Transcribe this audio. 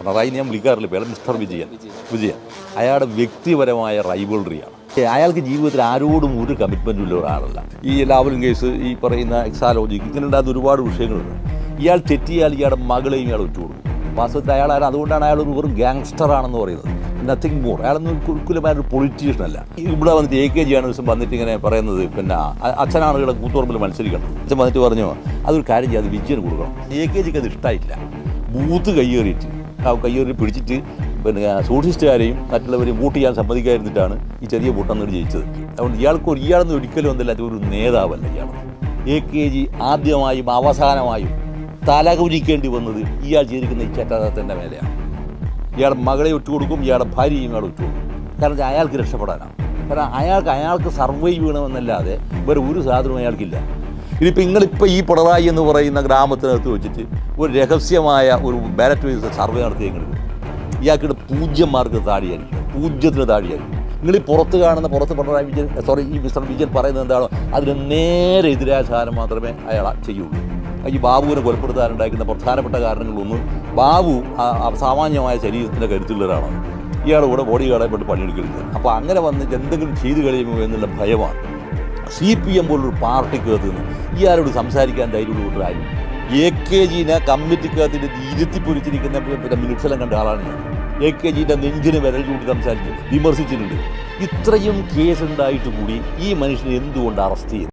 പിണറായി ഞാൻ വിളിക്കാറില്ല, പേര് മിസ്റ്റർ വിജയൻ അയാളുടെ വ്യക്തിപരമായ റൈവൽറിയാണ്. അയാൾക്ക് ജീവിതത്തിൽ ആരോടും ഒരു കമ്മിറ്റ്മെൻറ്റും ഉള്ള ഒരാളല്ല. ഈ ലാവലിൻ കേസ്, ഈ പറയുന്ന എക്സാലോജിക്ക്, ഇങ്ങനെ ഉണ്ടാകുന്ന ഒരുപാട് വിഷയങ്ങളുണ്ട്. ഇയാൾ തെറ്റിയാൽ ഇയാളുടെ മകളെയും ഇയാൾ ഒറ്റുകൊടുക്കും. വാസ്തവത്തിൽ അയാളാണ്, അതുകൊണ്ടാണ് അയാൾ ഒരു വെറും ഗാങ്സ്റ്ററാണെന്ന് പറയുന്നത്. Nothing more. അയാളൊന്നും കുലുക്കുലമായൊരു പൊളിറ്റീഷ്യനല്ല. ഇവിടെ വന്നിട്ട് AK ജേർണലിസം വന്നിട്ട് ഇങ്ങനെ പറയുന്നത്, പിന്നെ അച്ഛനാണ് ഇവിടെ കൂത്തുപറമ്പിൽ മത്സരിക്കണം. അച്ഛൻ വന്നിട്ട് പറഞ്ഞു അതൊരു കാര്യം ചെയ്യാതെ വിജയന് കൊടുക്കണം. AK അത് ഇഷ്ടമായില്ല. ബൂത്ത് കയ്യേറി പിടിച്ചിട്ട് പിന്നെ സോഷ്യലിസ്റ്റുകാരെയും മറ്റുള്ളവരെയും വോട്ട് ചെയ്യാൻ സമ്മതിക്കാതിരുന്നിട്ടാണ് ഈ ചെറിയ വോട്ടെന്നോട് ജയിച്ചത്. അതുകൊണ്ട് ഇയാളൊന്നും ഒരിക്കലും ഒന്നില്ലാത്ത ഒരു നേതാവല്ല ഇയാൾ. AK ആദ്യമായും അവസാനമായും തലകുനിക്കേണ്ടി വന്നത് ഇയാൾ ചെയ്തിരിക്കുന്ന ഈ ചട്ടത്തിൻ്റെ മേലെയാണ്. ഇയാളുടെ മകളെ ഒറ്റുകൊടുക്കും, ഇയാളുടെ ഭാര്യയും ഇയാൾ ഒറ്റുകൊടുക്കും. കാരണം അയാൾക്ക് രക്ഷപ്പെടാനാണ്. കാരണം അയാൾക്ക് സർവൈവ് ചെയ്യണമെന്നല്ലാതെ വേറെ ഒരു സാധനവും അയാൾക്കില്ല. നിങ്ങളിപ്പോൾ ഈ പിണറായി എന്ന് പറയുന്ന ഗ്രാമത്തിനകത്ത് വെച്ചിട്ട് ഒരു രഹസ്യമായ ഒരു ബാലറ്റ് വൈസ് സർവേ നടത്തിയെങ്കിൽ ഇയാൾക്കിടെ 0 മാർക്ക് താഴെയായിരിക്കും, 0-ന് താഴെയായിരിക്കും. നിങ്ങൾ ഈ പുറത്ത് പിണറായി വിജയൻ, ഈ മിസ്റ്റർ വിജയൻ പറയുന്നത് എന്താണോ അതിന് നേരെ എതിരായ സാധനം മാത്രമേ അയാൾ ചെയ്യുള്ളൂ. ഈ ബാബുവിനെ കൊലപ്പെടുത്താനുണ്ടായിരിക്കുന്ന പ്രധാനപ്പെട്ട കാരണങ്ങളൊന്നും, ബാബു സാമാന്യമായ ശരീരത്തിൻ്റെ കരുത്തുള്ളവരാണ്. ഇയാളുടെ കൂടെ ബോഡി ഗാർഡായി പെട്ട് പണിയെടുക്കരുത്. അപ്പോൾ അങ്ങനെ വന്ന് എന്തെങ്കിലും ചെയ്തു കഴിയുമോ എന്നുള്ള ഭയമാണ്. CPM പോലൊരു പാർട്ടിക്കകത്ത് നിന്ന് ഇയാളോട് സംസാരിക്കാൻ ധൈര്യമുള്ളവരായിരുന്നു. AKജിനെ കമ്മിറ്റിക്കകത്തിൻ്റെ ഇരുത്തിപ്പൊരിച്ചിരിക്കുന്ന മിനിറ്റ്സെല്ലാം കണ്ട ആളാണ് ഞാൻ. AKജിൻ്റെ നെഞ്ചിന് വിരൽ ചൂണ്ടി സംസാരിച്ച് വിമർശിച്ചിട്ടുണ്ട്. ഇത്രയും കേസ് ഉണ്ടായിട്ട് കൂടി ഈ മനുഷ്യനെ എന്തുകൊണ്ട് അറസ്റ്റ് ചെയ്യുന്നു?